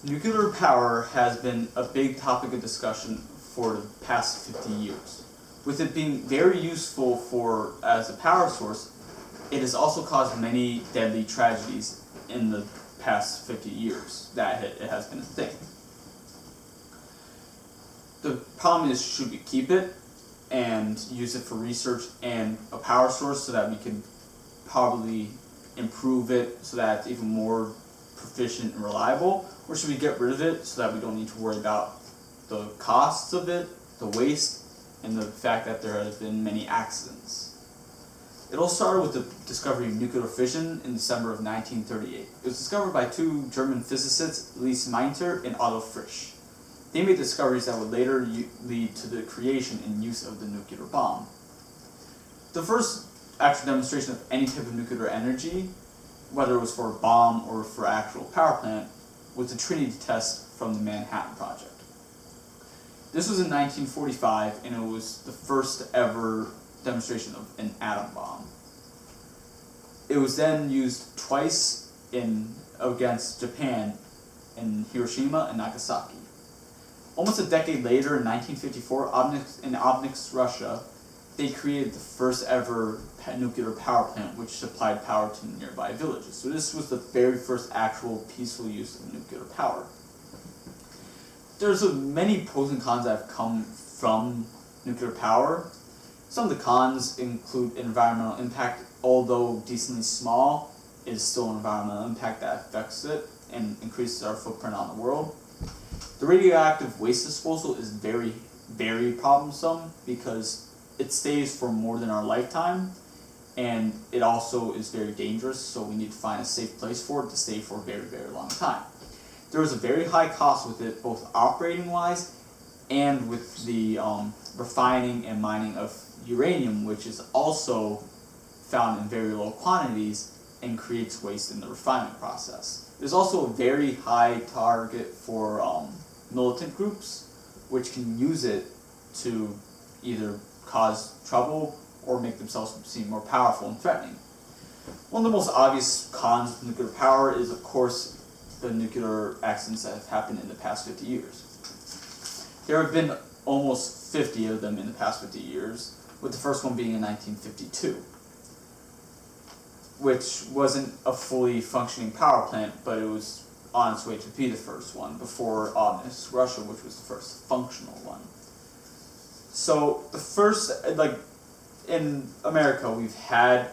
Nuclear power has been a big topic of discussion for the past 50 years. With it being very useful as a power source, it has also caused many deadly tragedies in the past 50 years that it has been a thing. The problem is, should we keep it and use it for research and a power source so that we can probably improve it so that it's even more proficient and reliable? Or should we get rid of it so that we don't need to worry about the costs of it, the waste, and the fact that there have been many accidents? It all started with the discovery of nuclear fission in December of 1938. It was discovered by two German physicists, Elise Meitner and Otto Frisch. They made discoveries that would later lead to the creation and use of the nuclear bomb. The first actual demonstration of any type of nuclear energy, whether it was for a bomb or for an actual power plant, was the Trinity test from the Manhattan Project. This was in 1945, and it was the first ever demonstration of an atom bomb. It was then used twice against Japan in Hiroshima and Nagasaki. Almost a decade later, in 1954, in Obninsk, Russia, they created the first ever nuclear power plant which supplied power to nearby villages. So this was the very first actual peaceful use of nuclear power. There's many pros and cons that have come from nuclear power. Some of the cons include environmental impact. Although decently small, it is still an environmental impact that affects it and increases our footprint on the world. The radioactive waste disposal is very, very problemsome because it stays for more than our lifetime, and it also is very dangerous, so we need to find a safe place for it to stay for a very, very long time. There is a very high cost with it, both operating-wise and with the refining and mining of uranium, which is also found in very low quantities and creates waste in the refinement process. There's also a very high target for militant groups, which can use it to either cause trouble or make themselves seem more powerful and threatening. One of the most obvious cons of nuclear power is, of course, the nuclear accidents that have happened in the past 50 years. There have been almost 50 of them in the past 50 years, with the first one being in 1952, which wasn't a fully functioning power plant, but it was on its way to be the first one before Obninsk, Russia, which was the first functional one. So the first, in America, we've had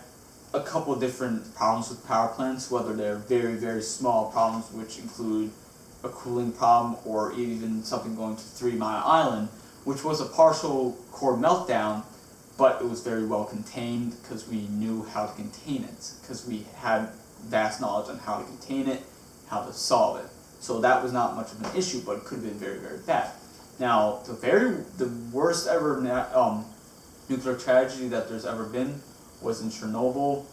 a couple of different problems with power plants, whether they're very, very small problems, which include a cooling problem, or even something going to 3 Mile Island, which was a partial core meltdown, but it was very well contained because we knew how to contain it, because we had vast knowledge on how to contain it, how to solve it. So that was not much of an issue, but it could have been very, very bad. Now, the worst ever nuclear tragedy that there's ever been was in Chernobyl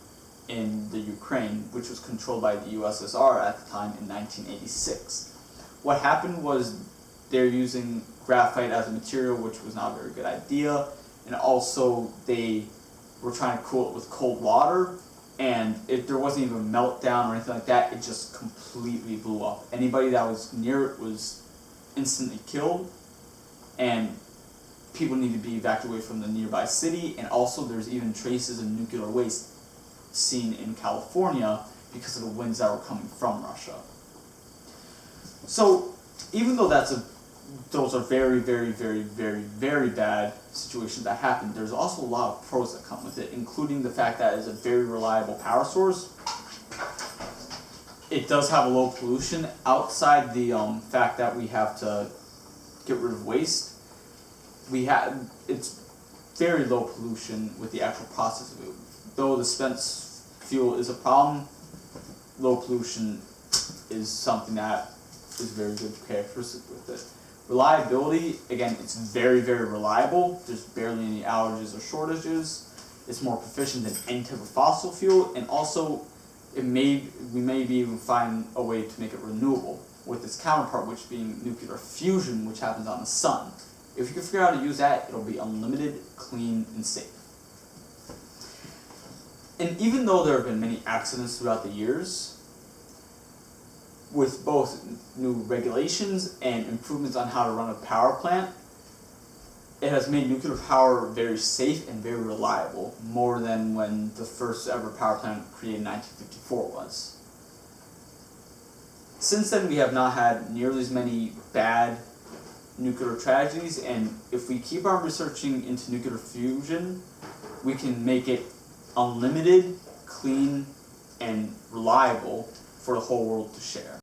in the Ukraine, which was controlled by the USSR at the time in 1986. What happened was they're using graphite as a material, which was not a very good idea, and also they were trying to cool it with cold water, and if there wasn't even a meltdown or anything like that, it just completely blew up. Anybody that was near it was instantly killed, and people need to be evacuated from the nearby city, and also there's even traces of nuclear waste seen in California because of the winds that were coming from Russia. So even though those are very, very, very, very, very bad situations that happen, there's also a lot of pros that come with it, including the fact that it's a very reliable power source. It does have a low pollution outside the fact that we have to get rid of waste. It's very low pollution with the actual process of it. Though the spent fuel is a problem, low pollution is something that is very good characteristic with it. Reliability, again, it's very, very reliable. There's barely any outages or shortages. It's more proficient than any type of fossil fuel, and also we may be able to find a way to make it renewable, with its counterpart, which being nuclear fusion, which happens on the sun. If you can figure out how to use that, it'll be unlimited, clean, and safe. And even though there have been many accidents throughout the years, with both new regulations and improvements on how to run a power plant, it has made nuclear power very safe and very reliable, more than when the first ever power plant created in 1954 was. Since then, we have not had nearly as many bad nuclear tragedies, and if we keep on researching into nuclear fusion, we can make it unlimited, clean, and reliable for the whole world to share.